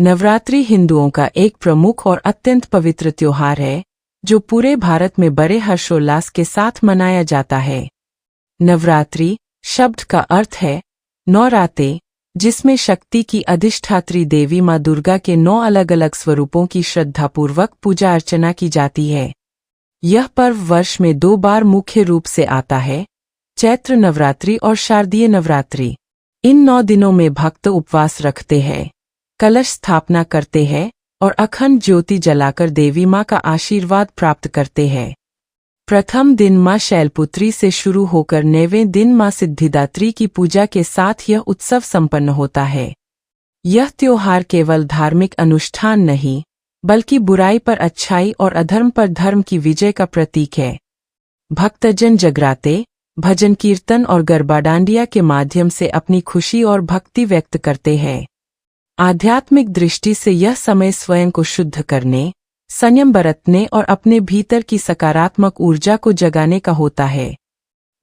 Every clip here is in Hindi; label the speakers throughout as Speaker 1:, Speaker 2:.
Speaker 1: नवरात्रि हिंदुओं का एक प्रमुख और अत्यंत पवित्र त्योहार है, जो पूरे भारत में बड़े हर्षोल्लास के साथ मनाया जाता है। नवरात्रि शब्द का अर्थ है 9 रातें, जिसमें शक्ति की अधिष्ठात्री देवी माँ दुर्गा के 9 अलग अलग स्वरूपों की श्रद्धापूर्वक पूजा अर्चना की जाती है। यह पर्व वर्ष में 2 बार मुख्य रूप से आता है, चैत्र नवरात्रि और शारदीय नवरात्रि। इन 9 दिनों में भक्त उपवास रखते हैं, कलश स्थापना करते हैं और अखंड ज्योति जलाकर देवी माँ का आशीर्वाद प्राप्त करते हैं। प्रथम दिन माँ शैलपुत्री से शुरू होकर 9वें दिन माँ सिद्धिदात्री की पूजा के साथ यह उत्सव संपन्न होता है। यह त्योहार केवल धार्मिक अनुष्ठान नहीं, बल्कि बुराई पर अच्छाई और अधर्म पर धर्म की विजय का प्रतीक है। भक्तजन जगराते, भजन कीर्तन और गरबा डांडिया के माध्यम से अपनी खुशी और भक्ति व्यक्त करते हैं। आध्यात्मिक दृष्टि से यह समय स्वयं को शुद्ध करने, संयम बरतने और अपने भीतर की सकारात्मक ऊर्जा को जगाने का होता है।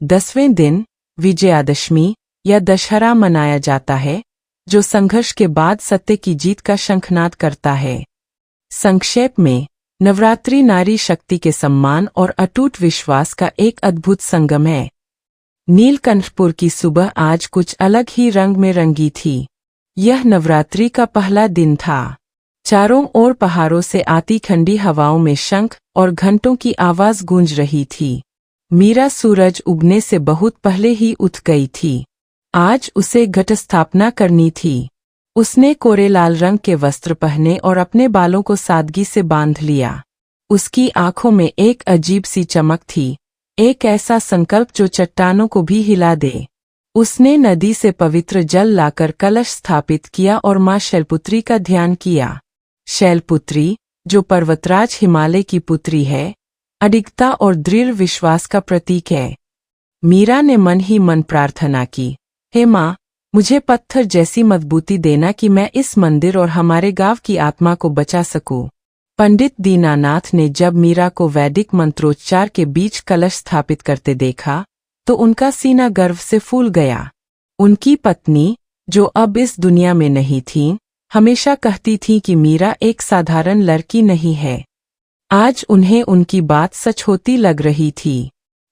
Speaker 1: 10वें दिन विजयादशमी या दशहरा मनाया जाता है, जो संघर्ष के बाद सत्य की जीत का शंखनाद करता है। संक्षेप में, नवरात्रि नारी शक्ति के सम्मान और अटूट विश्वास का एक अद्भुत संगम है। नीलकंठपुर की सुबह आज कुछ अलग ही रंग में रंगी थी। यह नवरात्रि का पहला दिन था। चारों ओर पहाड़ों से आती ठंडी हवाओं में शंख और घंटों की आवाज गूंज रही थी। मीरा सूरज उगने से बहुत पहले ही उठ गई थी। आज उसे घट स्थापना करनी थी। उसने कोरे लाल रंग के वस्त्र पहने और अपने बालों को सादगी से बांध लिया। उसकी आंखों में एक अजीब सी चमक थी, एक ऐसा संकल्प जो चट्टानों को भी हिला दे। उसने नदी से पवित्र जल लाकर कलश स्थापित किया और माँ शैलपुत्री का ध्यान किया। शैलपुत्री, जो पर्वतराज हिमालय की पुत्री है, अडिगता और दृढ़ विश्वास का प्रतीक है। मीरा ने मन ही मन प्रार्थना की, हे माँ, मुझे पत्थर जैसी मजबूती देना कि मैं इस मंदिर और हमारे गांव की आत्मा को बचा सकूं। पंडित दीनानाथ ने जब मीरा को वैदिक मंत्रोच्चार के बीच कलश स्थापित करते देखा, तो उनका सीना गर्व से फूल गया। उनकी पत्नी, जो अब इस दुनिया में नहीं थीं, हमेशा कहती थीं कि मीरा एक साधारण लड़की नहीं है। आज उन्हें उनकी बात सच होती लग रही थी।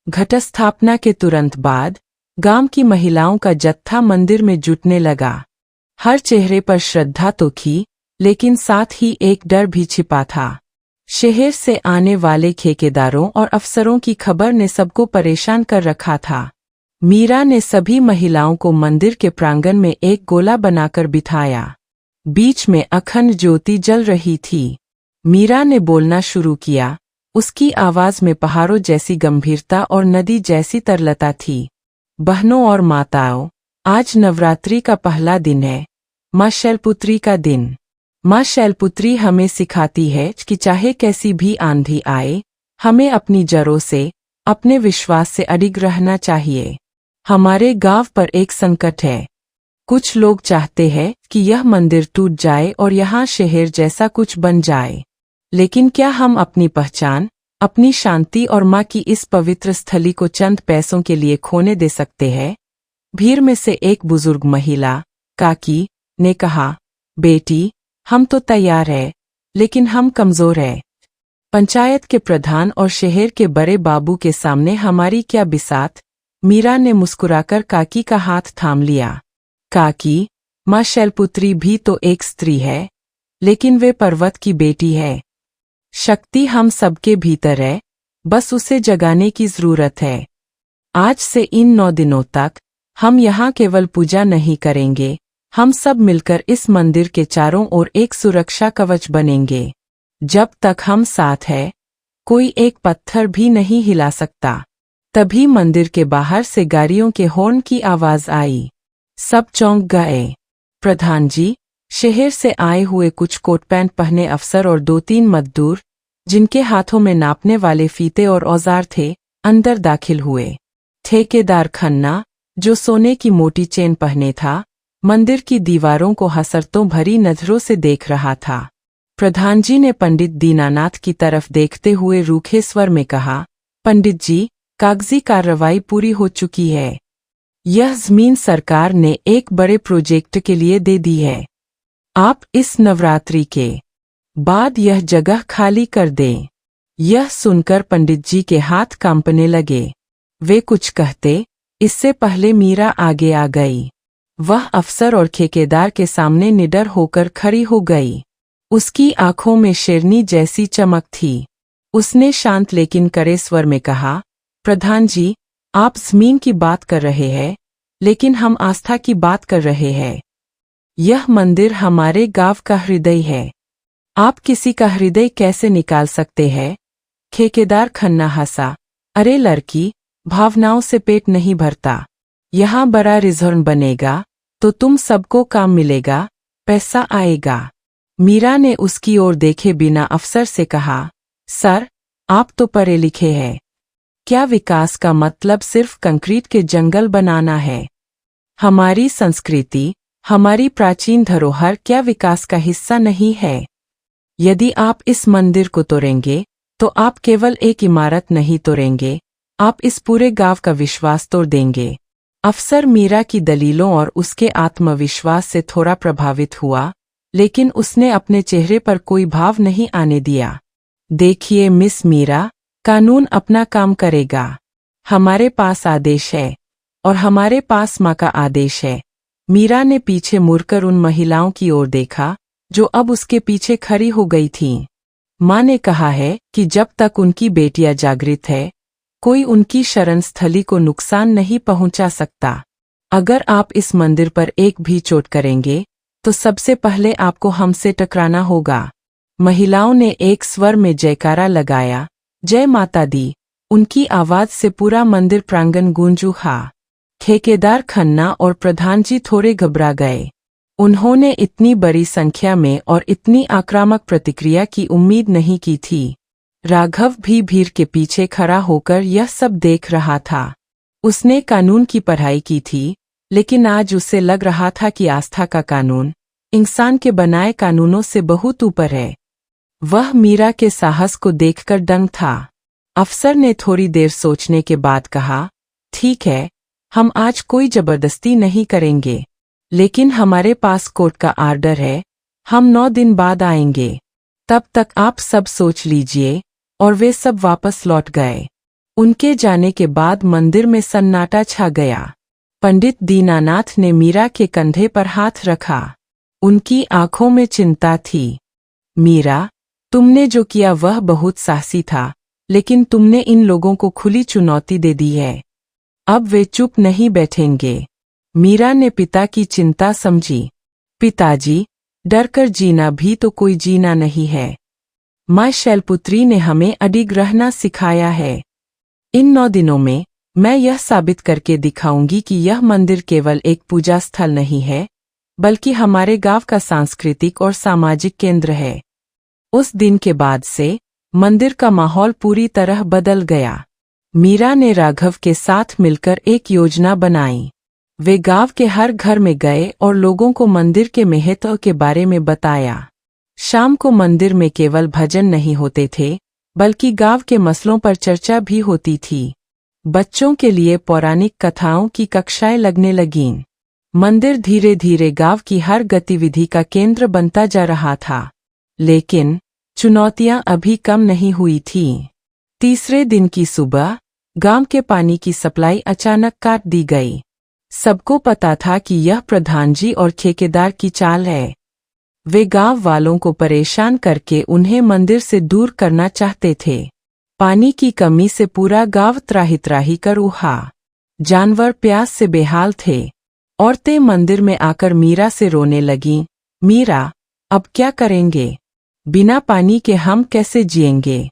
Speaker 1: घट स्थापना के तुरंत बाद गांव की महिलाओं का जत्था मंदिर में जुटने लगा। हर चेहरे पर श्रद्धा तो थी, लेकिन साथ ही एक डर भी छिपा था। शहर से आने वाले ठेकेदारों और अफसरों की खबर ने सबको परेशान कर रखा था। मीरा ने सभी महिलाओं को मंदिर के प्रांगण में एक गोला बनाकर बिठाया। बीच में अखंड ज्योति जल रही थी। मीरा ने बोलना शुरू किया। उसकी आवाज में पहाड़ों जैसी गंभीरता और नदी जैसी तरलता थी। बहनों और माताओं, आज नवरात्रि का पहला दिन है, माँ शैलपुत्री का दिन। माँ शैलपुत्री हमें सिखाती है कि चाहे कैसी भी आंधी आए, हमें अपनी जड़ों से, अपने विश्वास से अडिग रहना चाहिए। हमारे गांव पर एक संकट है। कुछ लोग चाहते हैं कि यह मंदिर टूट जाए और यहाँ शहर जैसा कुछ बन जाए। लेकिन क्या हम अपनी पहचान, अपनी शांति और माँ की इस पवित्र स्थली को चंद पैसों के लिए खोने दे सकते हैं? भीड़ में से एक बुजुर्ग महिला, काकी, ने कहा, बेटी, हम तो तैयार हैं, लेकिन हम कमजोर हैं। पंचायत के प्रधान और शहर के बड़े बाबू के सामने हमारी क्या बिसात? मीरा ने मुस्कुराकर काकी का हाथ थाम लिया। काकी, माँ शैलपुत्री भी तो एक स्त्री है, लेकिन वे पर्वत की बेटी है। शक्ति हम सबके भीतर है, बस उसे जगाने की जरूरत है। आज से इन 9 दिनों तक हम यहाँ केवल पूजा नहीं करेंगे, हम सब मिलकर इस मंदिर के चारों ओर एक सुरक्षा कवच बनेंगे। जब तक हम साथ हैं, कोई एक पत्थर भी नहीं हिला सकता। तभी मंदिर के बाहर से गाड़ियों के हॉर्न की आवाज आई। सब चौंक गए। प्रधान जी, शहर से आए हुए कुछ कोट पैंट पहने अफसर और 2-3 मजदूर, जिनके हाथों में नापने वाले फीते और औजार थे, अंदर दाखिल हुए। ठेकेदार खन्ना, जो सोने की मोटी चेन पहने था, मंदिर की दीवारों को हसरतों भरी नजरों से देख रहा था। प्रधान जी ने पंडित दीनानाथ की तरफ देखते हुए रूखे स्वर में कहा, पंडित जी, कागजी कार्रवाई पूरी हो चुकी है। यह जमीन सरकार ने एक बड़े प्रोजेक्ट के लिए दे दी है। आप इस नवरात्रि के बाद यह जगह खाली कर दें। यह सुनकर पंडित जी के हाथ कांपने लगे। वे कुछ कहते, इससे पहले मीरा आगे आ गई। वह अफसर और ठेकेदार के सामने निडर होकर खड़ी हो गई। उसकी आंखों में शेरनी जैसी चमक थी। उसने शांत लेकिन कड़े स्वर में कहा, प्रधान जी, आप ज़मीन की बात कर रहे हैं, लेकिन हम आस्था की बात कर रहे हैं। यह मंदिर हमारे गांव का हृदय है। आप किसी का हृदय कैसे निकाल सकते हैं? ठेकेदार खन्ना हंसा। अरे लड़की, भावनाओं से पेट नहीं भरता। यहाँ बड़ा रिजर्व बनेगा तो तुम सबको काम मिलेगा, पैसा आएगा। मीरा ने उसकी ओर देखे बिना अफसर से कहा, सर, आप तो पढ़े लिखे हैं। क्या विकास का मतलब सिर्फ कंक्रीट के जंगल बनाना है? हमारी संस्कृति, हमारी प्राचीन धरोहर क्या विकास का हिस्सा नहीं है? यदि आप इस मंदिर को तोड़ेंगे तो आप केवल एक इमारत नहीं तोड़ेंगे, आप इस पूरे गांव का विश्वास तोड़ देंगे। अफसर मीरा की दलीलों और उसके आत्मविश्वास से थोड़ा प्रभावित हुआ, लेकिन उसने अपने चेहरे पर कोई भाव नहीं आने दिया। देखिए मिस मीरा, कानून अपना काम करेगा। हमारे पास आदेश है और हमारे पास माँ का आदेश है। मीरा ने पीछे मुड़कर उन महिलाओं की ओर देखा जो अब उसके पीछे खड़ी हो गई थीं। माँ ने कहा है कि जब तक उनकी बेटियां जागृत है, कोई उनकी शरण स्थली को नुकसान नहीं पहुंचा सकता। अगर आप इस मंदिर पर एक भी चोट करेंगे तो सबसे पहले आपको हमसे टकराना होगा। महिलाओं ने एक स्वर में जयकारा लगाया, जय माता दी। उनकी आवाज से पूरा मंदिर प्रांगण गूंज उठा। ठेकेदार खन्ना और प्रधान जी थोड़े घबरा गए। उन्होंने इतनी बड़ी संख्या में और इतनी आक्रामक प्रतिक्रिया की उम्मीद नहीं की थी। राघव भी भीड़ के पीछे खड़ा होकर यह सब देख रहा था। उसने कानून की पढ़ाई की थी, लेकिन आज उसे लग रहा था कि आस्था का कानून इंसान के बनाए कानूनों से बहुत ऊपर है। वह मीरा के साहस को देखकर दंग था। अफसर ने थोड़ी देर सोचने के बाद कहा, ठीक है, हम आज कोई जबरदस्ती नहीं करेंगे, लेकिन हमारे पास कोर्ट का आर्डर है। हम 9 दिन बाद आएंगे। तब तक आप सब सोच लीजिए। और वे सब वापस लौट गए। उनके जाने के बाद मंदिर में सन्नाटा छा गया। पंडित दीनानाथ ने मीरा के कंधे पर हाथ रखा। उनकी आंखों में चिंता थी। मीरा, तुमने जो किया वह बहुत साहसी था, लेकिन तुमने इन लोगों को खुली चुनौती दे दी है। अब वे चुप नहीं बैठेंगे। मीरा ने पिता की चिंता समझी। पिताजी, डरकर जीना भी तो कोई जीना नहीं है। माँ शैलपुत्री ने हमें अडिग रहना सिखाया है। इन 9 दिनों में मैं यह साबित करके दिखाऊंगी कि यह मंदिर केवल एक पूजा स्थल नहीं है, बल्कि हमारे गांव का सांस्कृतिक और सामाजिक केंद्र है। उस दिन के बाद से मंदिर का माहौल पूरी तरह बदल गया। मीरा ने राघव के साथ मिलकर एक योजना बनाई। वे गांव के हर घर में गए और लोगों को मंदिर के महत्व के बारे में बताया। शाम को मंदिर में केवल भजन नहीं होते थे, बल्कि गांव के मसलों पर चर्चा भी होती थी। बच्चों के लिए पौराणिक कथाओं की कक्षाएं लगने लगीं। मंदिर धीरे धीरे गांव की हर गतिविधि का केंद्र बनता जा रहा था। लेकिन चुनौतियां अभी कम नहीं हुई थीं। तीसरे दिन की सुबह गांव के पानी की सप्लाई अचानक काट दी गई। सबको पता था कि यह प्रधान जी और ठेकेदार की चाल है। वे गांव वालों को परेशान करके उन्हें मंदिर से दूर करना चाहते थे। पानी की कमी से पूरा गांव त्राही कर उठा। जानवर प्यास से बेहाल थे। औरतें मंदिर में आकर मीरा से रोने लगीं, मीरा, अब क्या करेंगे? बिना पानी के हम कैसे जिएंगे?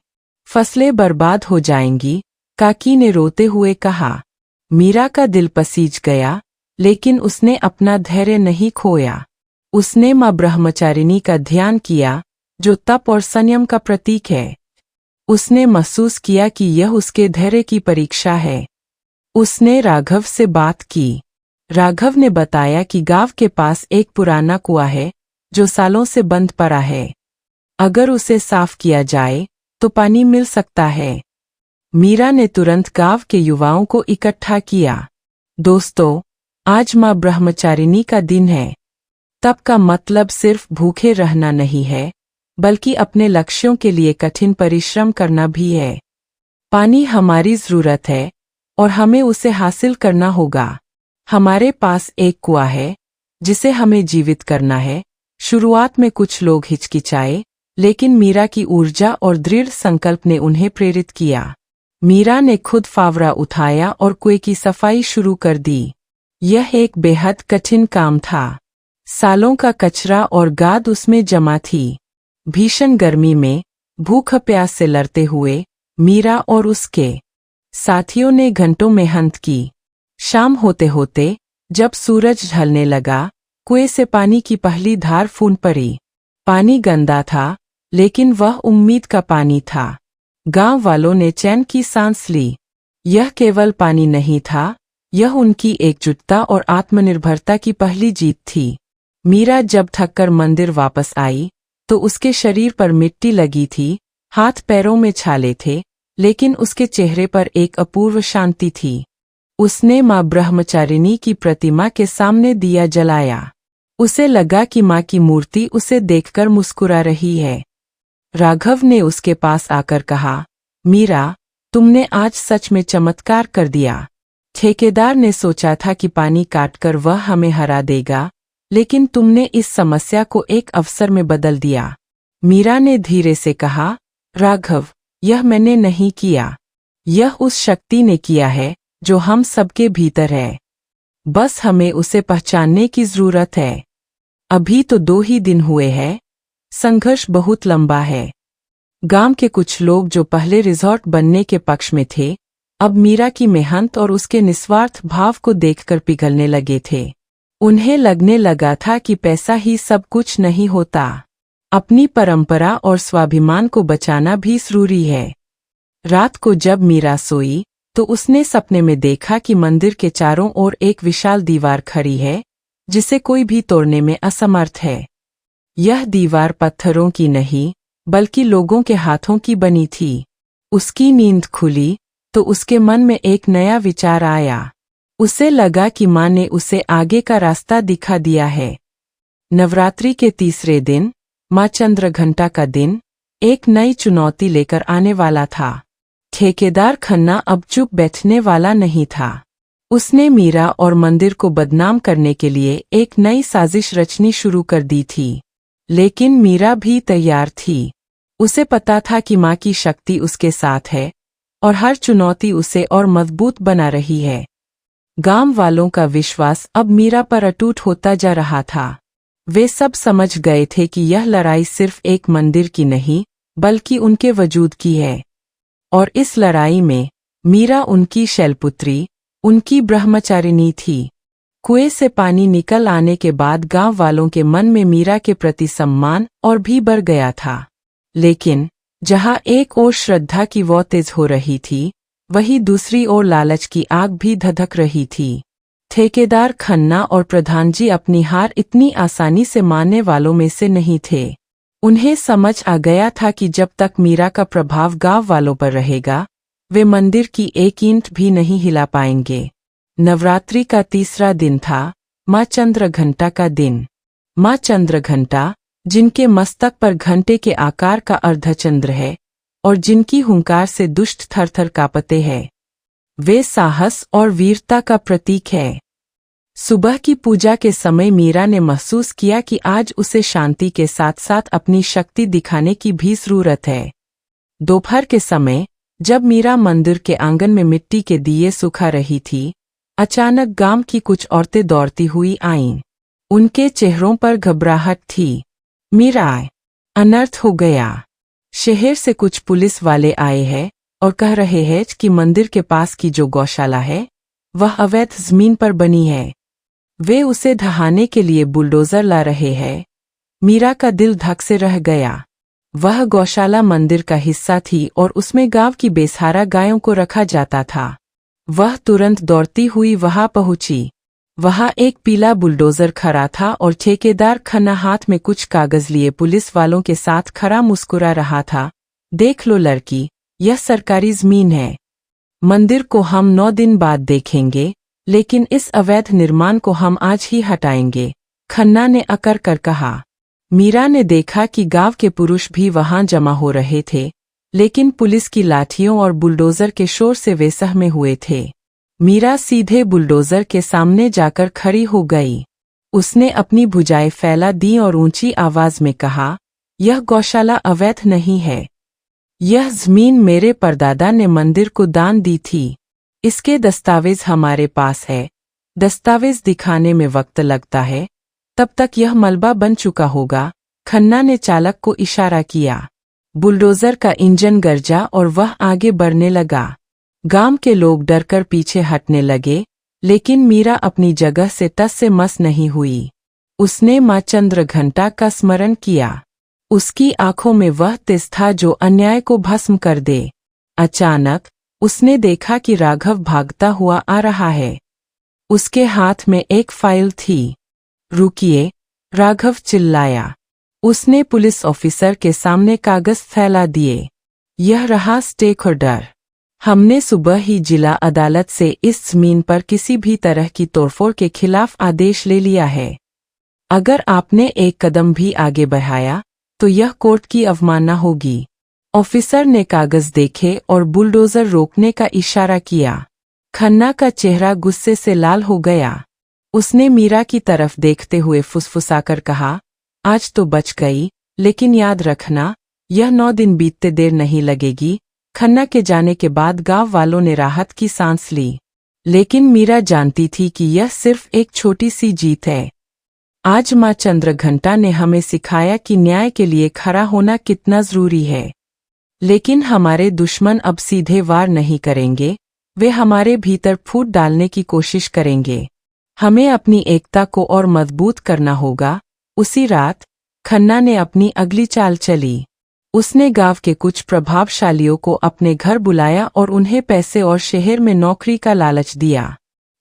Speaker 1: फसलें बर्बाद हो जाएंगी, काकी ने रोते हुए कहा। मीरा का दिल पसीज गया, लेकिन उसने अपना धैर्य नहीं खोया। उसने माँ ब्रह्मचारिणी का ध्यान किया, जो तप और संयम का प्रतीक है। उसने महसूस किया कि यह उसके धैर्य की परीक्षा है। उसने राघव से बात की। राघव ने बताया कि गांव के पास एक पुराना कुआं है, जो सालों से बंद पड़ा है। अगर उसे साफ किया जाए तो पानी मिल सकता है। मीरा ने तुरंत गांव के युवाओं को इकट्ठा किया। दोस्तों, आज माँ ब्रह्मचारिणी का दिन है। तप का मतलब सिर्फ भूखे रहना नहीं है, बल्कि अपने लक्ष्यों के लिए कठिन परिश्रम करना भी है। पानी हमारी जरूरत है और हमें उसे हासिल करना होगा। हमारे पास एक कुआं है जिसे हमें जीवित करना है। शुरुआत में कुछ लोग हिचकिचाए, लेकिन मीरा की ऊर्जा और दृढ़ संकल्प ने उन्हें प्रेरित किया। मीरा ने खुद फावड़ा उठाया और कुएं की सफाई शुरू कर दी। यह एक बेहद कठिन काम था। सालों का कचरा और गाद उसमें जमा थी। भीषण गर्मी में भूख प्यास से लड़ते हुए मीरा और उसके साथियों ने घंटों मेहनत की। शाम होते होते जब सूरज ढलने लगा, कुएं से पानी की पहली धार फूट पड़ी। पानी गंदा था, लेकिन वह उम्मीद का पानी था। गांव वालों ने चैन की सांस ली। यह केवल पानी नहीं था, यह उनकी एकजुटता और आत्मनिर्भरता की पहली जीत थी। मीरा जब थककर मंदिर वापस आई तो उसके शरीर पर मिट्टी लगी थी, हाथ पैरों में छाले थे, लेकिन उसके चेहरे पर एक अपूर्व शांति थी। उसने मां ब्रह्मचारिणी की प्रतिमा के सामने दिया जलाया। उसे लगा कि मां की मूर्ति उसे देखकर मुस्कुरा रही है। राघव ने उसके पास आकर कहा, मीरा, तुमने आज सच में चमत्कार कर दिया। ठेकेदार ने सोचा था कि पानी काटकर वह हमें हरा देगा, लेकिन तुमने इस समस्या को एक अवसर में बदल दिया। मीरा ने धीरे से कहा, राघव, यह मैंने नहीं किया। यह उस शक्ति ने किया है जो हम सबके भीतर है। बस हमें उसे पहचानने की जरूरत है। अभी तो 2 ही दिन हुए हैं। संघर्ष बहुत लंबा है। गांव के कुछ लोग जो पहले रिजॉर्ट बनने के पक्ष में थे, अब मीरा की मेहनत और उसके निस्वार्थ भाव को देखकर पिघलने लगे थे। उन्हें लगने लगा था कि पैसा ही सब कुछ नहीं होता। अपनी परंपरा और स्वाभिमान को बचाना भी जरूरी है। रात को जब मीरा सोई तो उसने सपने में देखा कि मंदिर के चारों ओर एक विशाल दीवार खड़ी है, जिसे कोई भी तोड़ने में असमर्थ है। यह दीवार पत्थरों की नहीं, बल्कि लोगों के हाथों की बनी थी। उसकी नींद खुली तो उसके मन में एक नया विचार आया। उसे लगा कि मां ने उसे आगे का रास्ता दिखा दिया है। नवरात्रि के तीसरे दिन, मां चंद्रघंटा का दिन, एक नई चुनौती लेकर आने वाला था। ठेकेदार खन्ना अब चुप बैठने वाला नहीं था। उसने मीरा और मंदिर को बदनाम करने के लिए एक नई साजिश रचनी शुरू कर दी थी। लेकिन मीरा भी तैयार थी। उसे पता था कि मां की शक्ति उसके साथ है और हर चुनौती उसे और मजबूत बना रही है। गांव वालों का विश्वास अब मीरा पर अटूट होता जा रहा था। वे सब समझ गए थे कि यह लड़ाई सिर्फ एक मंदिर की नहीं, बल्कि उनके वजूद की है। और इस लड़ाई में मीरा उनकी शैलपुत्री, उनकी ब्रह्मचारिणी थी। कुएं से पानी निकल आने के बाद गांव वालों के मन में मीरा के प्रति सम्मान और भी बढ़ गया था। लेकिन जहां एक ओर श्रद्धा की वो तेज हो रही थी, वहीं दूसरी ओर लालच की आग भी धधक रही थी। ठेकेदार खन्ना और प्रधान जी अपनी हार इतनी आसानी से मानने वालों में से नहीं थे। उन्हें समझ आ गया था कि जब तक मीरा का प्रभाव गांव वालों पर रहेगा, वे मंदिर की एक ईंट भी नहीं हिला पाएंगे। नवरात्रि का तीसरा दिन था, मां चंद्रघंटा का दिन। मां चंद्रघंटा, जिनके मस्तक पर घंटे के आकार का अर्धचंद्र है और जिनकी हुंकार से दुष्ट थरथर कांपते हैं, वे साहस और वीरता का प्रतीक है। सुबह की पूजा के समय मीरा ने महसूस किया कि आज उसे शांति के साथ साथ अपनी शक्ति दिखाने की भी जरूरत है। दोपहर के समय जब मीरा मंदिर के आंगन में मिट्टी के दिए सुखा रही थी, अचानक गांव की कुछ औरतें दौड़ती हुई आईं। उनके चेहरों पर घबराहट थी। मीरा, अनर्थ हो गया। शहर से कुछ पुलिस वाले आए हैं और कह रहे हैं कि मंदिर के पास की जो गौशाला है, वह अवैध जमीन पर बनी है। वे उसे ढहाने के लिए बुलडोजर ला रहे हैं। मीरा का दिल धक से रह गया। वह गौशाला मंदिर का हिस्सा थी और उसमें गांव की बेसहारा गायों को रखा जाता था। वह तुरंत दौड़ती हुई वहां पहुंची। वहां एक पीला बुलडोजर खड़ा था और ठेकेदार खन्ना हाथ में कुछ कागज लिए पुलिस वालों के साथ खड़ा मुस्कुरा रहा था। देख लो लड़की, यह सरकारी जमीन है। मंदिर को हम 9 दिन बाद देखेंगे, लेकिन इस अवैध निर्माण को हम आज ही हटाएंगे। खन्ना ने अकर कर कहा। मीरा ने देखा कि गांव के पुरुष भी वहां जमा हो रहे थे, लेकिन पुलिस की लाठियों और बुलडोजर के शोर से वे सहमे हुए थे। मीरा सीधे बुलडोजर के सामने जाकर खड़ी हो गई। उसने अपनी भुजाएं फैला दी और ऊंची आवाज में कहा, यह गौशाला अवैध नहीं है। यह जमीन मेरे परदादा ने मंदिर को दान दी थी। इसके दस्तावेज हमारे पास है। दस्तावेज दिखाने में वक्त लगता है, तब तक यह मलबा बन चुका होगा। खन्ना ने चालक को इशारा किया। बुलडोजर का इंजन गरजा और वह आगे बढ़ने लगा। गांव के लोग डरकर पीछे हटने लगे, लेकिन मीरा अपनी जगह से टस से मस नहीं हुई। उसने मां चंद्रघंटा का स्मरण किया। उसकी आंखों में वह तेज था जो अन्याय को भस्म कर दे। अचानक उसने देखा कि राघव भागता हुआ आ रहा है। उसके हाथ में एक फाइल थी। रुकिए, राघव चिल्लाया। उसने पुलिस ऑफिसर के सामने कागज फैला दिए। यह रहा स्टेक ऑर्डर। हमने सुबह ही जिला अदालत से इस जमीन पर किसी भी तरह की तोड़फोड़ के खिलाफ आदेश ले लिया है। अगर आपने एक कदम भी आगे बढ़ाया तो यह कोर्ट की अवमानना होगी। ऑफिसर ने कागज देखे और बुलडोजर रोकने का इशारा किया। खन्ना का चेहरा गुस्से से लाल हो गया। उसने मीरा की तरफ देखते हुए फुसफुसाकर कहा, आज तो बच गई, लेकिन याद रखना, यह 9 दिन बीतते देर नहीं लगेगी। खन्ना के जाने के बाद गांव वालों ने राहत की सांस ली, लेकिन मीरा जानती थी कि यह सिर्फ एक छोटी सी जीत है। आज मां चंद्रघंटा ने हमें सिखाया कि न्याय के लिए खड़ा होना कितना जरूरी है। लेकिन हमारे दुश्मन अब सीधे वार नहीं करेंगे, वे हमारे भीतर फूट डालने की कोशिश करेंगे। हमें अपनी एकता को और मजबूत करना होगा। उसी रात खन्ना ने अपनी अगली चाल चली। उसने गांव के कुछ प्रभावशालियों को अपने घर बुलाया और उन्हें पैसे और शहर में नौकरी का लालच दिया।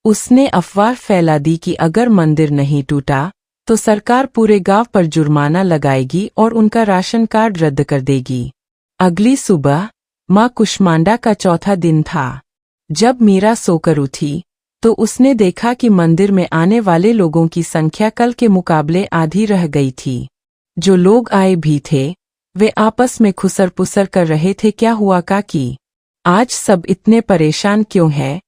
Speaker 1: उसने अफवाह फैला दी कि अगर मंदिर नहीं टूटा तो सरकार पूरे गांव पर जुर्माना लगाएगी और उनका राशन कार्ड रद्द कर देगी। अगली सुबह मां कुष्मांडा का चौथा दिन था। जब मीरा सोकर उठी तो उसने देखा कि मंदिर में आने वाले लोगों की संख्या कल के मुकाबले आधी रह गई थी। जो लोग आए भी थे वे आपस में खुसर पुसर कर रहे थे। क्या हुआ काकी? आज सब इतने परेशान क्यों हैं?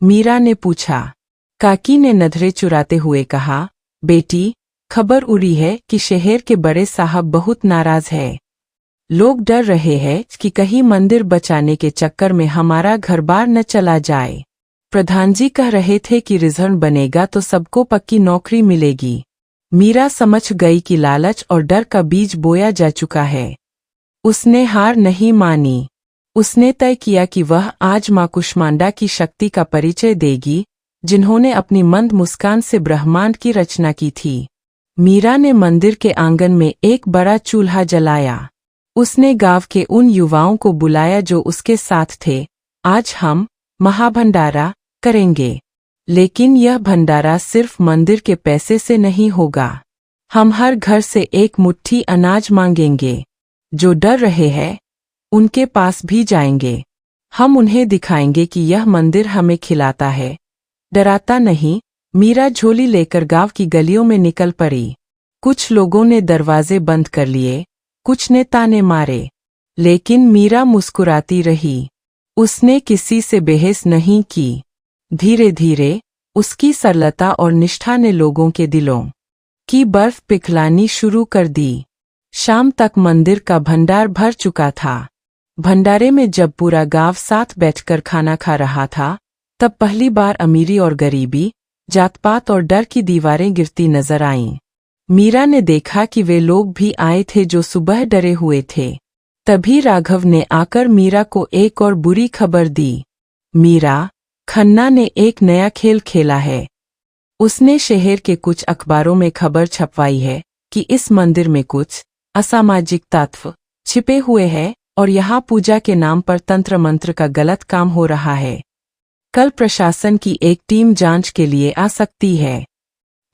Speaker 1: मीरा ने पूछा। काकी ने नजरें चुराते हुए कहा, बेटी, खबर उड़ी है कि शहर के बड़े साहब बहुत नाराज है। लोग डर रहे हैं कि कहीं मंदिर बचाने के चक्कर में हमारा घर बार न चला जाए। प्रधान जी कह रहे थे कि रिजर्व बनेगा तो सबको पक्की नौकरी मिलेगी। मीरा समझ गई कि लालच और डर का बीज बोया जा चुका है। उसने हार नहीं मानी। उसने तय किया कि वह आज मां कुष्मांडा की शक्ति का परिचय देगी, जिन्होंने अपनी मंद मुस्कान से ब्रह्मांड की रचना की थी। मीरा ने मंदिर के आंगन में एक बड़ा चूल्हा जलाया। उसने गांव के उन युवाओं को बुलाया जो उसके साथ थे। आज हम महाभंडारा करेंगे, लेकिन यह भंडारा सिर्फ मंदिर के पैसे से नहीं होगा। हम हर घर से एक मुट्ठी अनाज मांगेंगे। जो डर रहे हैं उनके पास भी जाएंगे। हम उन्हें दिखाएंगे कि यह मंदिर हमें खिलाता है, डराता नहीं। मीरा झोली लेकर गांव की गलियों में निकल पड़ी। कुछ लोगों ने दरवाजे बंद कर लिए, कुछ ने ताने मारे, लेकिन मीरा मुस्कुराती रही। उसने किसी से बहस नहीं की। धीरे धीरे उसकी सरलता और निष्ठा ने लोगों के दिलों की बर्फ पिघलानी शुरू कर दी। शाम तक मंदिर का भंडार भर चुका था। भंडारे में जब पूरा गांव साथ बैठकर खाना खा रहा था, तब पहली बार अमीरी और गरीबी, जात-पात और डर की दीवारें गिरती नजर आईं। मीरा ने देखा कि वे लोग भी आए थे जो सुबह डरे हुए थे। तभी राघव ने आकर मीरा को एक और बुरी खबर दी। मीरा, खन्ना ने एक नया खेल खेला है। उसने शहर के कुछ अखबारों में खबर छपवाई है कि इस मंदिर में कुछ असामाजिक तत्व छिपे हुए हैं और यहाँ पूजा के नाम पर तंत्र मंत्र का गलत काम हो रहा है। कल प्रशासन की एक टीम जांच के लिए आ सकती है।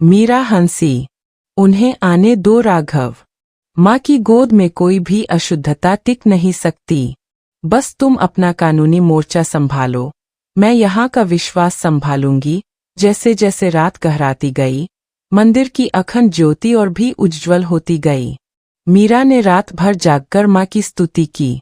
Speaker 1: मीरा हंसी। उन्हें आने दो राघव। माँ की गोद में कोई भी अशुद्धता टिक नहीं सकती। बस तुम अपना कानूनी मोर्चा संभालो, मैं यहाँ का विश्वास संभालूंगी। जैसे जैसे रात गहराती गई, मंदिर की अखंड ज्योति और भी उज्ज्वल होती गई। मीरा ने रात भर जागकर माँ की स्तुति की।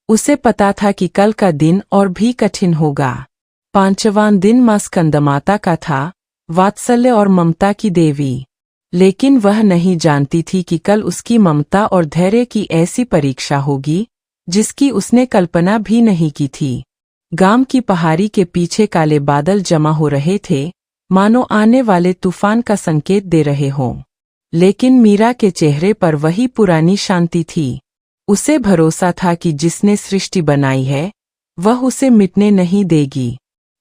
Speaker 1: उसे पता था कि कल का दिन और भी कठिन होगा। 5वां दिन माँ स्कंदमाता का था, वात्सल्य और ममता की देवी। लेकिन वह नहीं जानती थी कि कल उसकी ममता और धैर्य की ऐसी परीक्षा होगी जिसकी उसने कल्पना भी नहीं की थी। गांव की पहाड़ी के पीछे काले बादल जमा हो रहे थे, मानो आने वाले तूफान का संकेत दे रहे हों। लेकिन मीरा के चेहरे पर वही पुरानी शांति थी। उसे भरोसा था कि जिसने सृष्टि बनाई है वह उसे मिटने नहीं देगी।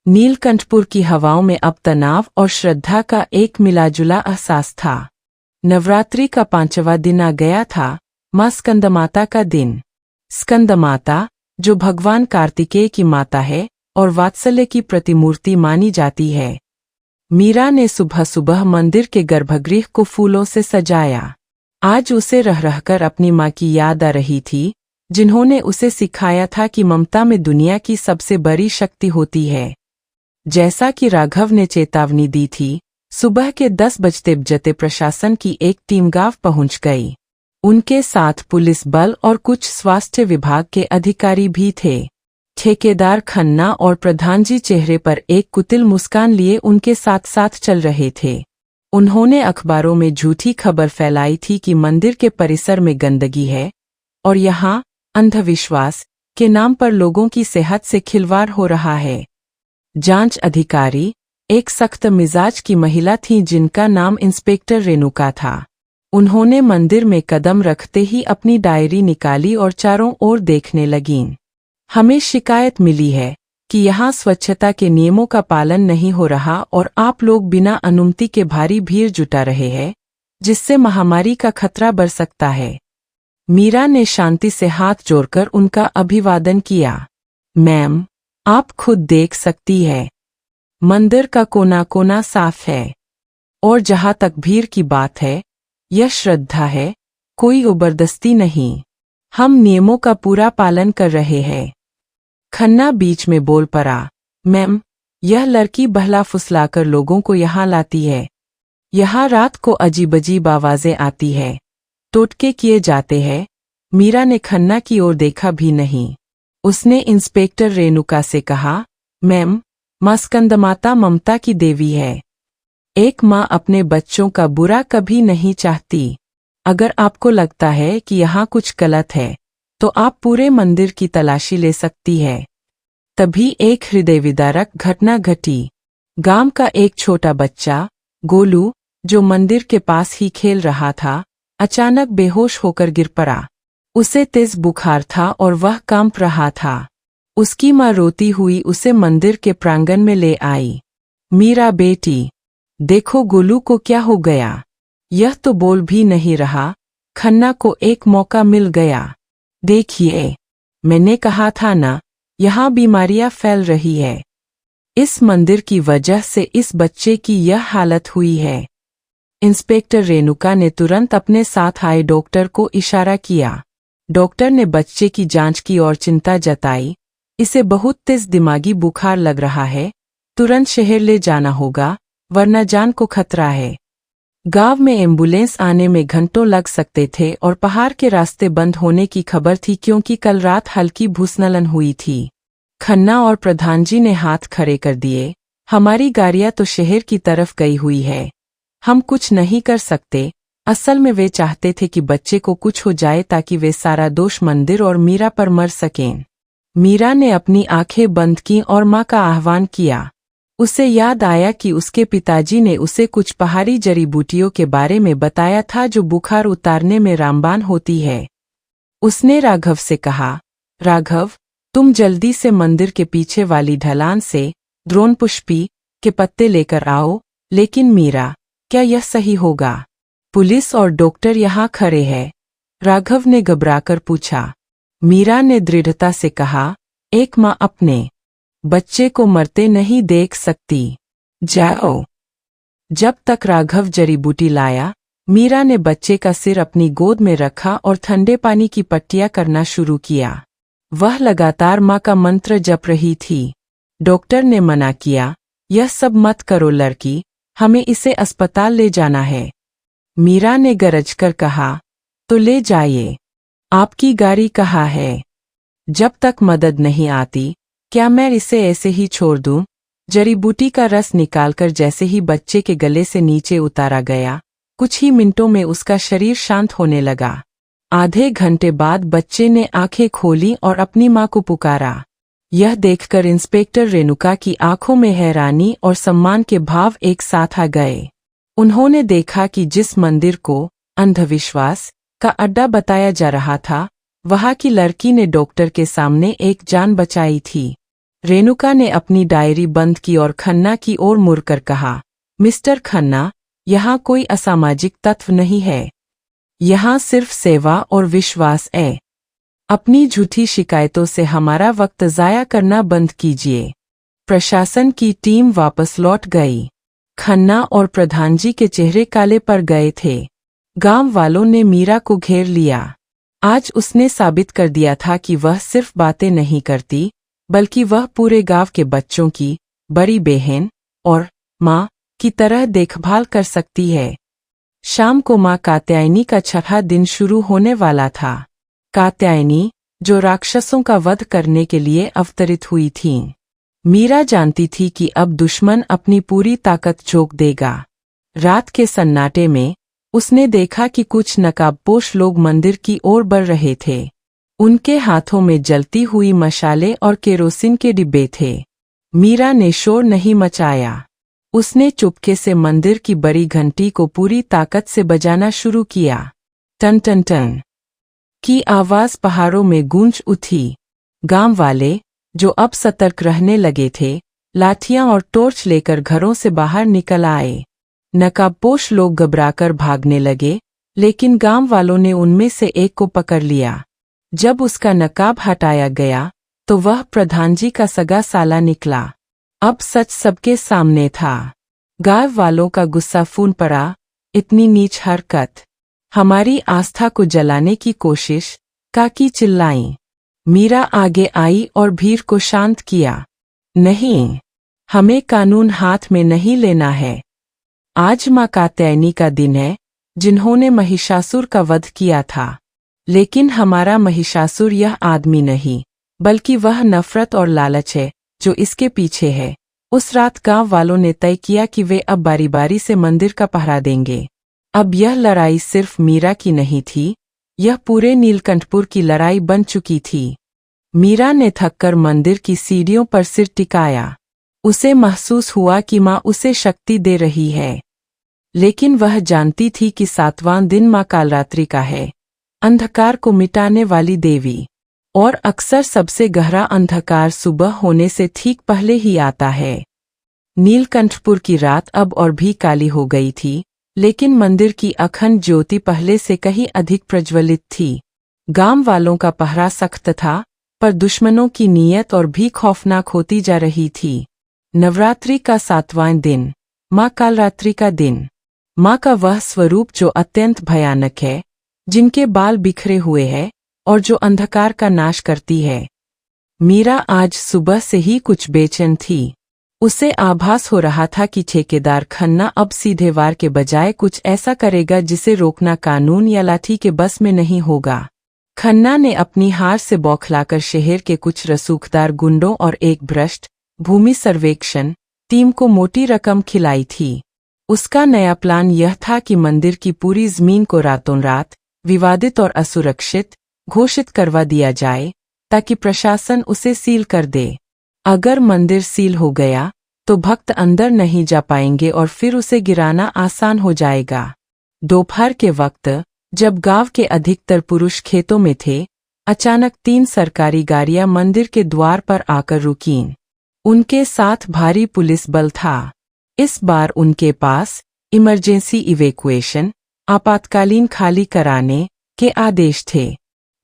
Speaker 1: नीलकंठपुर की हवाओं में अब तनाव और श्रद्धा का एक मिलाजुला एहसास था। नवरात्रि का 5वां दिन आ गया था, माँ स्कंदमाता का दिन। स्कंदमाता, जो भगवान कार्तिकेय की माता है और वात्सल्य की प्रतिमूर्ति मानी जाती है। मीरा ने सुबह सुबह मंदिर के गर्भगृह को फूलों से सजाया। आज उसे रह रहकर अपनी माँ की याद आ रही थी, जिन्होंने उसे सिखाया था कि ममता में दुनिया की सबसे बड़ी शक्ति होती है। जैसा कि राघव ने चेतावनी दी थी, सुबह के 10 बजते प्रशासन की एक टीम गांव पहुंच गई। उनके साथ पुलिस बल और कुछ स्वास्थ्य विभाग के अधिकारी भी थे। ठेकेदार खन्ना और प्रधान जी चेहरे पर एक कुटिल मुस्कान लिए उनके साथ साथ चल रहे थे। उन्होंने अखबारों में झूठी खबर फैलाई थी कि मंदिर के परिसर में गंदगी है और यहाँ अंधविश्वास के नाम पर लोगों की सेहत से खिलवाड़ हो रहा है। जांच अधिकारी एक सख्त मिजाज की महिला थी जिनका नाम इंस्पेक्टर रेणुका था। उन्होंने मंदिर में कदम रखते ही अपनी डायरी निकाली और चारों ओर देखने लगीं। हमें शिकायत मिली है कि यहाँ स्वच्छता के नियमों का पालन नहीं हो रहा और आप लोग बिना अनुमति के भारी भीड़ जुटा रहे हैं, जिससे महामारी का खतरा बढ़ सकता है। मीरा ने शांति से हाथ जोड़कर उनका अभिवादन किया। मैम, आप खुद देख सकती है, मंदिर का कोना कोना साफ है और जहाँ तक भीड़ की बात है, यह श्रद्धा है, कोई जबरदस्ती नहीं। हम नियमों का पूरा पालन कर रहे हैं। खन्ना बीच में बोल पड़ा, मैम, यह लड़की बहला फुसलाकर लोगों को यहाँ लाती है। यहाँ रात को अजीब अजीब आवाजें आती है, टोटके किए जाते हैं। मीरा ने खन्ना की ओर देखा भी नहीं। उसने इंस्पेक्टर रेणुका से कहा, मैम, माँ स्कंदमाता ममता की देवी है। एक माँ अपने बच्चों का बुरा कभी नहीं चाहती। अगर आपको लगता है कि यहाँ कुछ गलत है, तो आप पूरे मंदिर की तलाशी ले सकती है। तभी एक हृदय विदारक घटना घटी। गांव का एक छोटा बच्चा, गोलू, जो मंदिर के पास ही खेल रहा था, अचानक बेहोश होकर गिर पड़ा। उसे तेज बुखार था और वह कांप रहा था। उसकी माँ रोती हुई उसे मंदिर के प्रांगण में ले आई। मीरा बेटी, देखो गोलू को क्या हो गया। यह तो बोल भी नहीं रहा। खन्ना को एक मौका मिल गया। देखिए, मैंने कहा था ना, यहाँ बीमारियाँ फैल रही है। इस मंदिर की वजह से इस बच्चे की यह हालत हुई है। इंस्पेक्टर रेणुका ने तुरंत अपने साथ आए डॉक्टर को इशारा किया। डॉक्टर ने बच्चे की जांच की और चिंता जताई। इसे बहुत तेज दिमागी बुखार लग रहा है, तुरंत शहर ले जाना होगा, वरना जान को खतरा है। गांव में एम्बुलेंस आने में घंटों लग सकते थे और पहाड़ के रास्ते बंद होने की खबर थी क्योंकि कल रात हल्की भूस्खलन हुई थी। खन्ना और प्रधान जी ने हाथ खड़े कर दिए। हमारी गाड़ियां तो शहर की तरफ गई हुई है, हम कुछ नहीं कर सकते। असल में वे चाहते थे कि बच्चे को कुछ हो जाए ताकि वे सारा दोष मंदिर और मीरा पर मर सकें। मीरा ने अपनी आंखें बंद की और माँ का आह्वान किया। उसे याद आया कि उसके पिताजी ने उसे कुछ पहाड़ी जड़ी बूटियों के बारे में बताया था जो बुखार उतारने में रामबाण होती है। उसने राघव से कहा, राघव, तुम जल्दी से मंदिर के पीछे वाली ढलान से द्रोणपुष्पी के पत्ते लेकर आओ। लेकिन मीरा, क्या यह सही होगा? पुलिस और डॉक्टर यहाँ खड़े हैं। राघव ने घबराकर पूछा। मीरा ने दृढ़ता से कहा, एक माँ अपने बच्चे को मरते नहीं देख सकती। जाओ। जब तक राघव जड़ी बूटी लाया, मीरा ने बच्चे का सिर अपनी गोद में रखा और ठंडे पानी की पट्टियां करना शुरू किया। वह लगातार माँ का मंत्र जप रही थी। डॉक्टर ने मना किया, यह सब मत करो लड़की, हमें इसे अस्पताल ले जाना है। मीरा ने गरजकर कहा, तो ले जाइए। आपकी गाड़ी कहाँ है? जब तक मदद नहीं आती, क्या मैं इसे ऐसे ही छोड़ दूं? जड़ी बूटी का रस निकालकर जैसे ही बच्चे के गले से नीचे उतारा गया, कुछ ही मिनटों में उसका शरीर शांत होने लगा। आधे घंटे बाद बच्चे ने आंखें खोली और अपनी मां को पुकारा। यह देखकर इंस्पेक्टर रेणुका की आंखों में हैरानी और सम्मान के भाव एक साथ आ गए। उन्होंने देखा कि जिस मंदिर को अंधविश्वास का अड्डा बताया जा रहा था, वहां की लड़की ने डॉक्टर के सामने एक जान बचाई थी। रेणुका ने अपनी डायरी बंद की और खन्ना की ओर मुड़कर कहा, मिस्टर खन्ना, यहाँ कोई असामाजिक तत्व नहीं है। यहाँ सिर्फ सेवा और विश्वास है। अपनी झूठी शिकायतों से हमारा वक्त ज़ाया करना बंद कीजिए। प्रशासन की टीम वापस लौट गई। खन्ना और प्रधान जी के चेहरे काले पड़ गए थे। गांव वालों ने मीरा को घेर लिया। आज उसने साबित कर दिया था कि वह सिर्फ बातें नहीं करती, बल्कि वह पूरे गांव के बच्चों की बड़ी बहन और माँ की तरह देखभाल कर सकती है। शाम को माँ कात्यायनी का छठा दिन शुरू होने वाला था। कात्यायनी, जो राक्षसों का वध करने के लिए अवतरित हुई थीं। मीरा जानती थी कि अब दुश्मन अपनी पूरी ताकत झोंक देगा। रात के सन्नाटे में उसने देखा कि कुछ नकाबपोश लोग मंदिर की ओर बढ़ रहे थे। उनके हाथों में जलती हुई मशाले और केरोसिन के डिब्बे थे। मीरा ने शोर नहीं मचाया। उसने चुपके से मंदिर की बड़ी घंटी को पूरी ताकत से बजाना शुरू किया। टन टन टन की आवाज पहाड़ों में गूंज उठी। गांव वाले, जो अब सतर्क रहने लगे थे, लाठियां और टॉर्च लेकर घरों से बाहर निकल आए। नकाबपोश लोग घबराकर भागने लगे, लेकिन गांव वालों ने उनमें से एक को पकड़ लिया। जब उसका नकाब हटाया गया, तो वह प्रधान जी का सगा साला निकला। अब सच सबके सामने था। गांव वालों का गुस्सा फून पड़ा। इतनी नीच हरकत! हमारी आस्था को जलाने की कोशिश! काकी चिल्लाई। मीरा आगे आई और भीड़ को शांत किया। नहीं, हमें कानून हाथ में नहीं लेना है। आज मां कात्यायनी का दिन है, जिन्होंने महिषासुर का वध किया था। लेकिन हमारा महिषासुर यह आदमी नहीं, बल्कि वह नफरत और लालच है जो इसके पीछे है। उस रात गांव वालों ने तय किया कि वे अब बारी बारी से मंदिर का पहरा देंगे। अब यह लड़ाई सिर्फ मीरा की नहीं थी, यह पूरे नीलकंठपुर की लड़ाई बन चुकी थी। मीरा ने थककर मंदिर की सीढ़ियों पर सिर टिकाया। उसे महसूस हुआ कि माँ उसे शक्ति दे रही है। लेकिन वह जानती थी कि 7वां दिन माँ कालरात्रि का है, अंधकार को मिटाने वाली देवी। और अक्सर सबसे गहरा अंधकार सुबह होने से ठीक पहले ही आता है। नीलकंठपुर की रात अब और भी काली हो गई थी, लेकिन मंदिर की अखंड ज्योति पहले से कहीं अधिक प्रज्वलित थी। गांव वालों का पहरा सख्त था, पर दुश्मनों की नीयत और भी खौफनाक होती जा रही थी। नवरात्रि का 7वां दिन, माँ कालरात्रि का दिन। माँ का वह स्वरूप जो अत्यंत भयानक है, जिनके बाल बिखरे हुए हैं और जो अंधकार का नाश करती है। मीरा आज सुबह से ही कुछ बेचैन थी। उसे आभास हो रहा था कि ठेकेदार खन्ना अब सीधे वार के बजाय कुछ ऐसा करेगा जिसे रोकना कानून या लाठी के बस में नहीं होगा। खन्ना ने अपनी हार से बौखलाकर शहर के कुछ रसूखदार गुंडों और एक भ्रष्ट भूमि सर्वेक्षण टीम को मोटी रकम खिलाई थी। उसका नया प्लान यह था कि मंदिर की पूरी जमीन को रातों रात विवादित और असुरक्षित घोषित करवा दिया जाए, ताकि प्रशासन उसे सील कर दे। अगर मंदिर सील हो गया तो भक्त अंदर नहीं जा पाएंगे और फिर उसे गिराना आसान हो जाएगा। दोपहर के वक्त, जब गांव के अधिकतर पुरुष खेतों में थे, अचानक 3 सरकारी गाड़ियां मंदिर के द्वार पर आकर रुकीं। उनके साथ भारी पुलिस बल था। इस बार उनके पास इमरजेंसी इवैक्यूएशन, आपातकालीन खाली कराने के आदेश थे।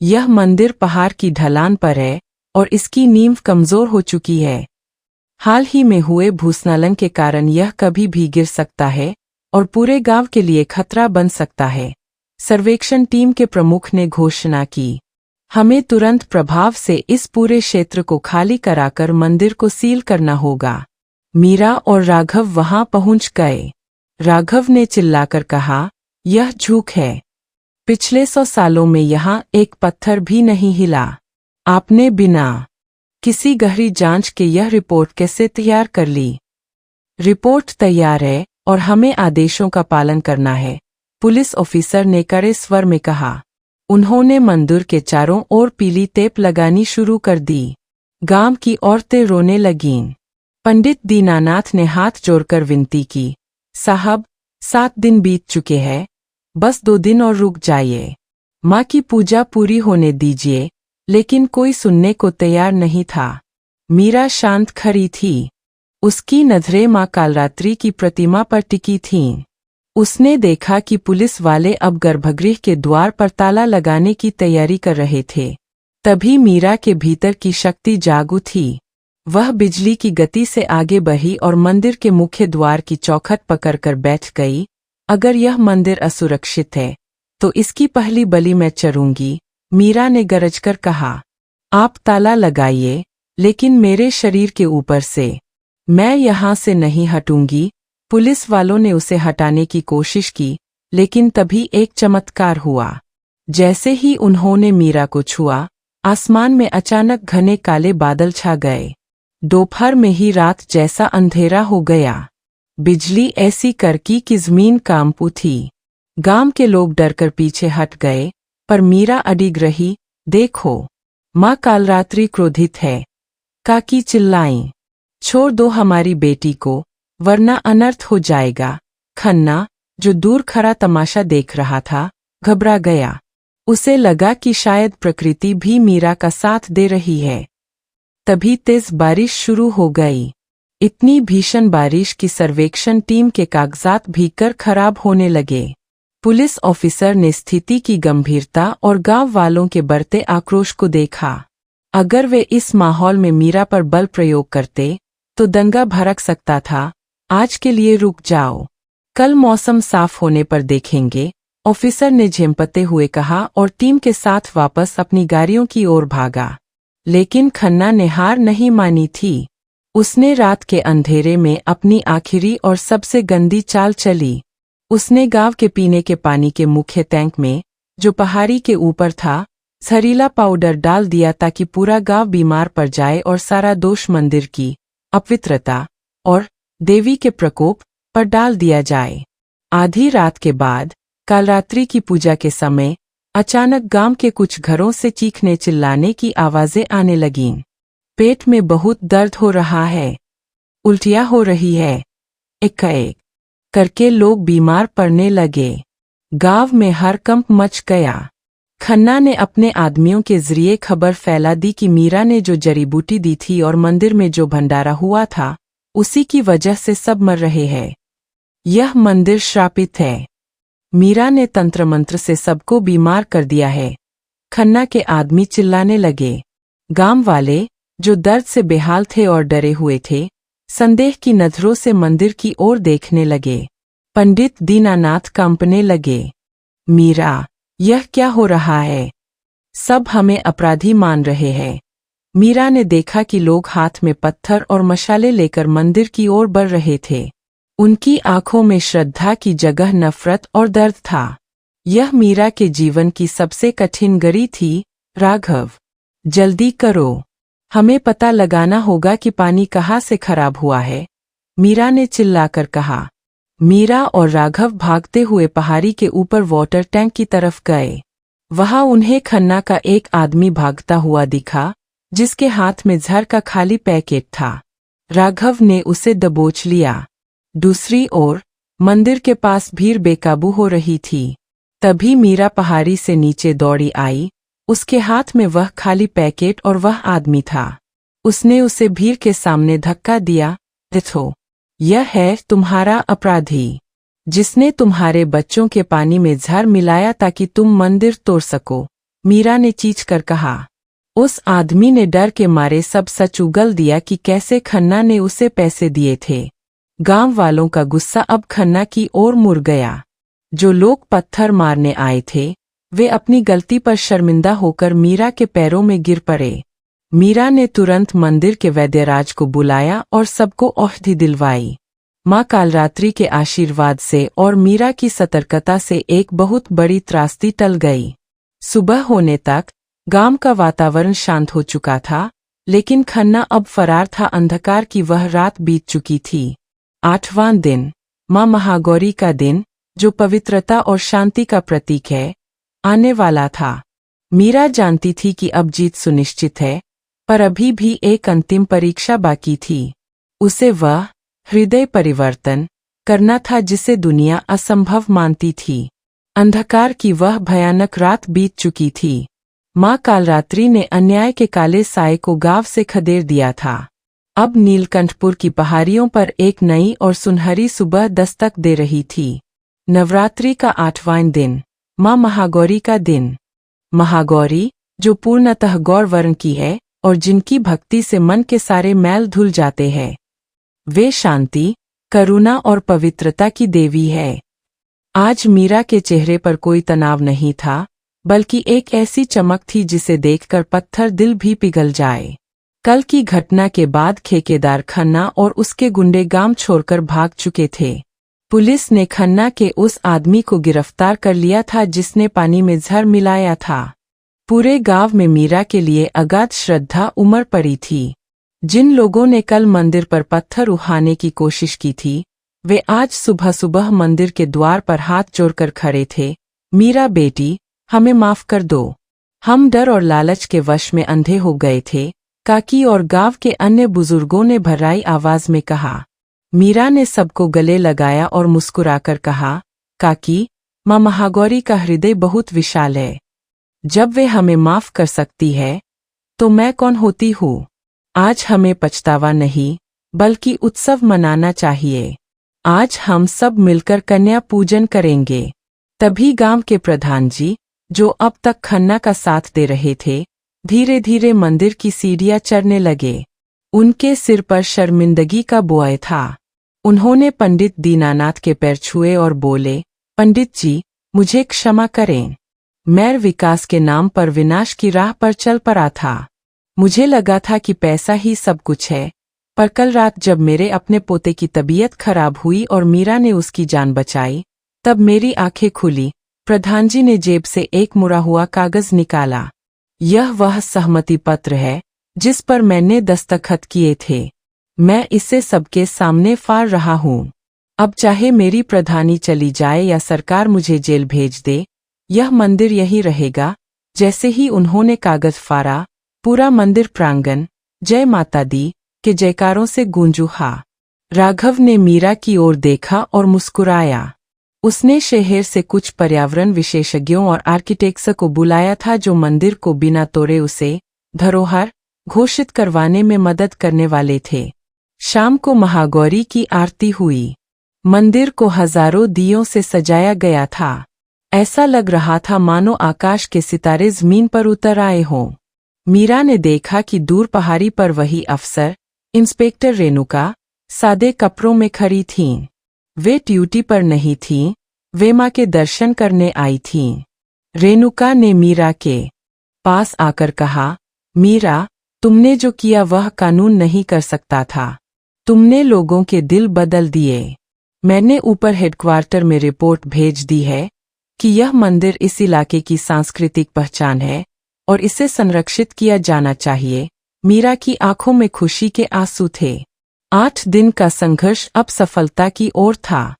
Speaker 1: यह मंदिर पहाड़ की ढलान पर है और इसकी नींव कमजोर हो चुकी है। हाल ही में हुए भूस्खलन के कारण यह कभी भी गिर सकता है और पूरे गांव के लिए खतरा बन सकता है। सर्वेक्षण टीम के प्रमुख ने घोषणा की, हमें तुरंत प्रभाव से इस पूरे क्षेत्र को खाली कराकर मंदिर को सील करना होगा। मीरा और राघव वहां पहुंच गए। राघव ने चिल्लाकर कहा, यह झूठ है। पिछले 100 सालों में यहाँ एक पत्थर भी नहीं हिला। आपने बिना किसी गहरी जांच के यह रिपोर्ट कैसे तैयार कर ली? रिपोर्ट तैयार है और हमें आदेशों का पालन करना है, पुलिस ऑफिसर ने कड़े स्वर में कहा। उन्होंने मंदिर के चारों ओर पीली टेप लगानी शुरू कर दी। गांव की औरतें रोने लगीं। पंडित दीनानाथ ने हाथ जोड़कर विनती की, साहब, 7 दिन बीत चुके हैं, बस 2 दिन और रुक जाइए। माँ की पूजा पूरी होने दीजिए। लेकिन कोई सुनने को तैयार नहीं था। मीरा शांत खड़ी थी। उसकी नजरें माँ कालरात्रि की प्रतिमा पर टिकी थीं। उसने देखा कि पुलिस वाले अब गर्भगृह के द्वार पर ताला लगाने की तैयारी कर रहे थे। तभी मीरा के भीतर की शक्ति जाग उठी। वह बिजली की गति से आगे बढ़ी और मंदिर के मुख्य द्वार की चौखट पकड़कर बैठ गई। अगर यह मंदिर असुरक्षित है तो इसकी पहली बलि मैं चढ़ूंगी, मीरा ने गरजकर कहा। आप ताला लगाइए, लेकिन मेरे शरीर के ऊपर से। मैं यहाँ से नहीं हटूंगी। पुलिस वालों ने उसे हटाने की कोशिश की, लेकिन तभी एक चमत्कार हुआ। जैसे ही उन्होंने मीरा को छुआ, आसमान में अचानक घने काले बादल छा गए। दोपहर में ही रात जैसा अंधेरा हो गया। बिजली ऐसी कड़की कि जमीन कांप उठी। गांव के लोग डरकर पीछे हट गए, पर मीरा अडिग रही। देखो, माँ कालरात्रि क्रोधित है, काकी चिल्लाईं। छोड़ दो हमारी बेटी को, वरना अनर्थ हो जाएगा। खन्ना, जो दूर खड़ा तमाशा देख रहा था, घबरा गया। उसे लगा कि शायद प्रकृति भी मीरा का साथ दे रही है। तभी तेज बारिश शुरू हो गई। इतनी भीषण बारिश की सर्वेक्षण टीम के कागजात भीगकर खराब होने लगे। पुलिस ऑफिसर ने स्थिति की गंभीरता और गांव वालों के बढ़ते आक्रोश को देखा। अगर वे इस माहौल में मीरा पर बल प्रयोग करते तो दंगा भड़क सकता था। आज के लिए रुक जाओ, कल मौसम साफ होने पर देखेंगे, ऑफिसर ने झेंपते हुए कहा और टीम के साथ वापस अपनी गाड़ियों की ओर भागा। लेकिन खन्ना ने हार नहीं मानी थी। उसने रात के अंधेरे में अपनी आखिरी और सबसे गंदी चाल चली। उसने गांव के पीने के पानी के मुख्य टैंक में, जो पहाड़ी के ऊपर था, जहरीला पाउडर डाल दिया ताकि पूरा गांव बीमार पड़ जाए और सारा दोष मंदिर की अपवित्रता और देवी के प्रकोप पर डाल दिया जाए। आधी रात के बाद कालरात्रि की पूजा के समय अचानक गांव के कुछ घरों से चीखने चिल्लाने की आवाजें आने लगीं। पेट में बहुत दर्द हो रहा है, उल्टियां हो रही है, एक करके लोग बीमार पड़ने लगे। गांव में हड़कंप मच गया। खन्ना ने अपने आदमियों के जरिए खबर फैला दी कि मीरा ने जो जड़ी बूटी दी थी और मंदिर में जो भंडारा हुआ था, उसी की वजह से सब मर रहे हैं। यह मंदिर श्रापित है। मीरा ने तंत्र मंत्र से सबको बीमार कर दिया है। खन्ना के आदमी चिल्लाने लगे। गांव वाले, जो दर्द से बेहाल थे और डरे हुए थे, संदेह की नजरों से मंदिर की ओर देखने लगे। पंडित दीनानाथ कांपने लगे। मीरा, यह क्या हो रहा है? सब हमें अपराधी मान रहे हैं। मीरा ने देखा कि लोग हाथ में पत्थर और मशाले लेकर मंदिर की ओर बढ़ रहे थे। उनकी आंखों में श्रद्धा की जगह नफरत और दर्द था। यह मीरा के जीवन की सबसे कठिन घड़ी थी। राघव, जल्दी करो, हमें पता लगाना होगा कि पानी कहाँ से खराब हुआ है, मीरा ने चिल्लाकर कहा। मीरा और राघव भागते हुए पहाड़ी के ऊपर वाटर टैंक की तरफ गए। वहां उन्हें खन्ना का एक आदमी भागता हुआ दिखा, जिसके हाथ में जहर का खाली पैकेट था। राघव ने उसे दबोच लिया। दूसरी ओर मंदिर के पास भीड़ बेकाबू हो रही थी। तभी मीरा पहाड़ी से नीचे दौड़ी आई। उसके हाथ में वह खाली पैकेट और वह आदमी था। उसने उसे भीड़ के सामने धक्का दिया। देखो, यह है तुम्हारा अपराधी, जिसने तुम्हारे बच्चों के पानी में जहर मिलाया ताकि तुम मंदिर तोड़ सको, मीरा ने चीखकर कहा। उस आदमी ने डर के मारे सब सच उगल दिया कि कैसे खन्ना ने उसे पैसे दिए थे। गांव वालों का गुस्सा अब खन्ना की ओर मुड़ गया। जो लोग पत्थर मारने आए थे, वे अपनी गलती पर शर्मिंदा होकर मीरा के पैरों में गिर पड़े। मीरा ने तुरंत मंदिर के वैद्यराज को बुलाया और सबको औषधि दिलवाई। माँ कालरात्रि के आशीर्वाद से और मीरा की सतर्कता से एक बहुत बड़ी त्रासदी टल गई। सुबह होने तक गांव का वातावरण शांत हो चुका था, लेकिन खन्ना अब फरार था। अंधकार की वह रात बीत चुकी थी। 8वां दिन, माँ महागौरी का दिन, जो पवित्रता और शांति का प्रतीक है, आने वाला था। मीरा जानती थी कि अब जीत सुनिश्चित है, पर अभी भी एक अंतिम परीक्षा बाकी थी। उसे वह हृदय परिवर्तन करना था जिसे दुनिया असंभव मानती थी। अंधकार की वह भयानक रात बीत चुकी थी। माँ कालरात्रि ने अन्याय के काले साए को गांव से खदेड़ दिया था। अब नीलकंठपुर की पहाड़ियों पर एक नई और सुनहरी सुबह दस्तक दे रही थी। नवरात्रि का 8वां दिन, माँ महागौरी का दिन। महागौरी, जो पूर्णतः गौर वर्ण की है और जिनकी भक्ति से मन के सारे मैल धुल जाते हैं। वे शांति, करुणा और पवित्रता की देवी है। आज मीरा के चेहरे पर कोई तनाव नहीं था, बल्कि एक ऐसी चमक थी जिसे देखकर पत्थर दिल भी पिघल जाए। कल की घटना के बाद ठेकेदार खन्ना और उसके गुंडे गांव छोड़कर भाग चुके थे। पुलिस ने खन्ना के उस आदमी को गिरफ्तार कर लिया था जिसने पानी में जहर मिलाया था। पूरे गांव में मीरा के लिए अगाध श्रद्धा उमड़ पड़ी थी। जिन लोगों ने कल मंदिर पर पत्थर उठाने की कोशिश की थी, वे आज सुबह सुबह मंदिर के द्वार पर हाथ जोड़कर खड़े थे। मीरा बेटी, हमें माफ कर दो। हम डर और लालच के वश में अंधे हो गए थे, काकी और गांव के अन्य बुजुर्गों ने भर्राई आवाज में कहा। मीरा ने सबको गले लगाया और मुस्कुराकर कहा, काकी, माँ महागौरी का हृदय बहुत विशाल है। जब वे हमें माफ कर सकती है, तो मैं कौन होती हूँ। आज हमें पछतावा नहीं, बल्कि उत्सव मनाना चाहिए। आज हम सब मिलकर कन्या पूजन करेंगे। तभी गांव के प्रधान जी, जो अब तक खन्ना का साथ दे रहे थे, धीरे धीरे मंदिर की सीढ़ियां चढ़ने लगे। उनके सिर पर शर्मिंदगी का बोझ था। उन्होंने पंडित दीनानाथ के पैर छुए और बोले, पंडित जी, मुझे क्षमा करें। मैं विकास के नाम पर विनाश की राह पर चल पड़ा था। मुझे लगा था कि पैसा ही सब कुछ है, पर कल रात जब मेरे अपने पोते की तबीयत खराब हुई और मीरा ने उसकी जान बचाई, तब मेरी आंखें खुली। प्रधान जी ने जेब से एक मुड़ा हुआ कागज निकाला। यह वह सहमति पत्र है जिस पर मैंने दस्तखत किए थे। मैं इसे सबके सामने फाड़ रहा हूँ। अब चाहे मेरी प्रधानी चली जाए या सरकार मुझे जेल भेज दे, यह मंदिर यही रहेगा। जैसे ही उन्होंने कागज फाड़ा, पूरा मंदिर प्रांगण जय माता दी के जयकारों से गूंज उठा। राघव ने मीरा की ओर देखा और मुस्कुराया। उसने शहर से कुछ पर्यावरण विशेषज्ञों और आर्किटेक्ट्स को बुलाया था जो मंदिर को बिना तोड़े उसे धरोहर घोषित करवाने में मदद करने वाले थे। शाम को महागौरी की आरती हुई। मंदिर को हजारों दियों से सजाया गया था। ऐसा लग रहा था मानो आकाश के सितारे जमीन पर उतर आए हों। मीरा ने देखा कि दूर पहाड़ी पर वही अफसर, इंस्पेक्टर रेणुका, सादे कपड़ों में खड़ी थीं। वे ड्यूटी पर नहीं थीं, वे माँ के दर्शन करने आई थीं। रेणुका ने मीरा के पास आकर कहा, मीरा, तुमने जो किया वह कानून नहीं कर सकता था। तुमने लोगों के दिल बदल दिए। मैंने ऊपर हेडक्वार्टर में रिपोर्ट भेज दी है कि यह मंदिर इस इलाके की सांस्कृतिक पहचान है और इसे संरक्षित किया जाना चाहिए। मीरा की आंखों में खुशी के आंसू थे। 8 दिन का संघर्ष अब सफलता की ओर था,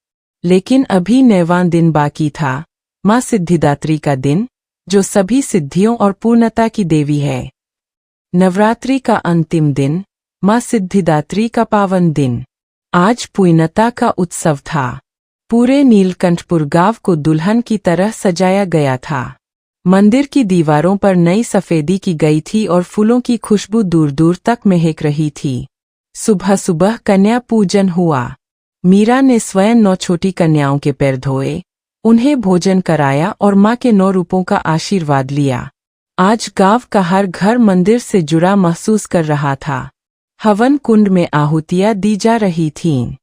Speaker 1: लेकिन अभी 9वां दिन बाकी था, माँ सिद्धिदात्री का दिन, जो सभी सिद्धियों और पूर्णता की देवी है। नवरात्रि का अंतिम दिन, माँ सिद्धिदात्री का पावन दिन। आज पूर्णता का उत्सव था। पूरे नीलकंठपुर गांव को दुल्हन की तरह सजाया गया था। मंदिर की दीवारों पर नई सफेदी की गई थी और फूलों की खुशबू दूर दूर तक महक रही थी। सुबह सुबह कन्या पूजन हुआ। मीरा ने स्वयं 9 छोटी कन्याओं के पैर धोए, उन्हें भोजन कराया और माँ के 9 रूपों का आशीर्वाद लिया। आज गांव का हर घर मंदिर से जुड़ा महसूस कर रहा था। हवन कुंड में आहुतियां दी जा रही थीं।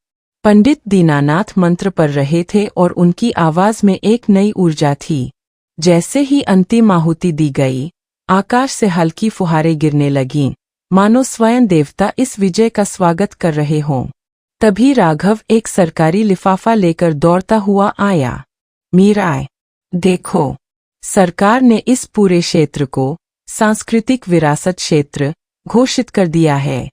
Speaker 1: पंडित दीनानाथ मंत्र पढ़ रहे थे और उनकी आवाज में एक नई ऊर्जा थी। जैसे ही अंतिम आहुति दी गई, आकाश से हल्की फुहारें गिरने लगीं, मानो स्वयं देवता इस विजय का स्वागत कर रहे हों। तभी राघव एक सरकारी लिफाफा लेकर दौड़ता हुआ आया। मीरा, देखो, सरकार ने इस पूरे क्षेत्र को सांस्कृतिक विरासत क्षेत्र घोषित कर दिया है।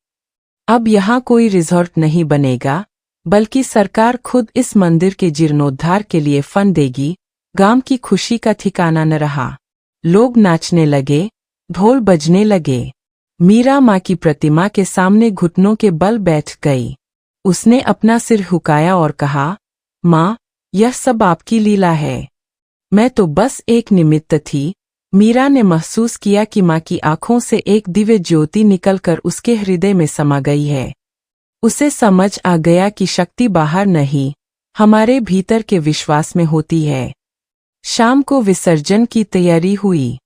Speaker 1: अब यहाँ कोई रिजॉर्ट नहीं बनेगा, बल्कि सरकार खुद इस मंदिर के जीर्णोद्धार के लिए फंड देगी। गांव की खुशी का ठिकाना न रहा। लोग नाचने लगे, ढोल बजने लगे। मीरा माँ की प्रतिमा के सामने घुटनों के बल बैठ गई। उसने अपना सिर झुकाया और कहा, माँ, यह सब आपकी लीला है। मैं तो बस एक निमित्त थी। मीरा ने महसूस किया कि माँ की आंखों से एक दिव्य ज्योति निकलकर उसके हृदय में समा गई है। उसे समझ आ गया कि शक्ति बाहर नहीं, हमारे भीतर के विश्वास में होती है। शाम को विसर्जन की तैयारी हुई।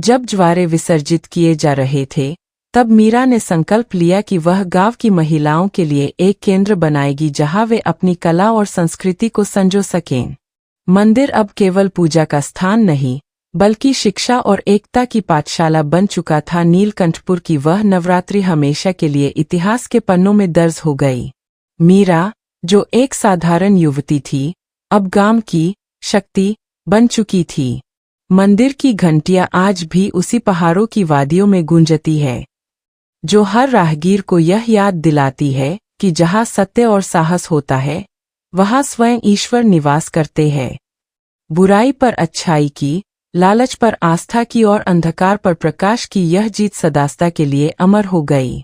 Speaker 1: जब ज्वारे विसर्जित किए जा रहे थे, तब मीरा ने संकल्प लिया कि वह गांव की महिलाओं के लिए एक केंद्र बनाएगी जहां वे अपनी कला और संस्कृति को संजो सकें। मंदिर अब केवल पूजा का स्थान नहीं, बल्कि शिक्षा और एकता की पाठशाला बन चुका था। नीलकंठपुर की वह नवरात्रि हमेशा के लिए इतिहास के पन्नों में दर्ज हो गई। मीरा, जो एक साधारण युवती थी, अब गांव की शक्ति बन चुकी थी। मंदिर की घंटियां आज भी उसी पहाड़ों की वादियों में गूंजती है, जो हर राहगीर को यह याद दिलाती है कि जहां सत्य और साहस होता है, वहां स्वयं ईश्वर निवास करते हैं। बुराई पर अच्छाई की, लालच पर आस्था की और अंधकार पर प्रकाश की यह जीत सदास्ता के लिए अमर हो गई।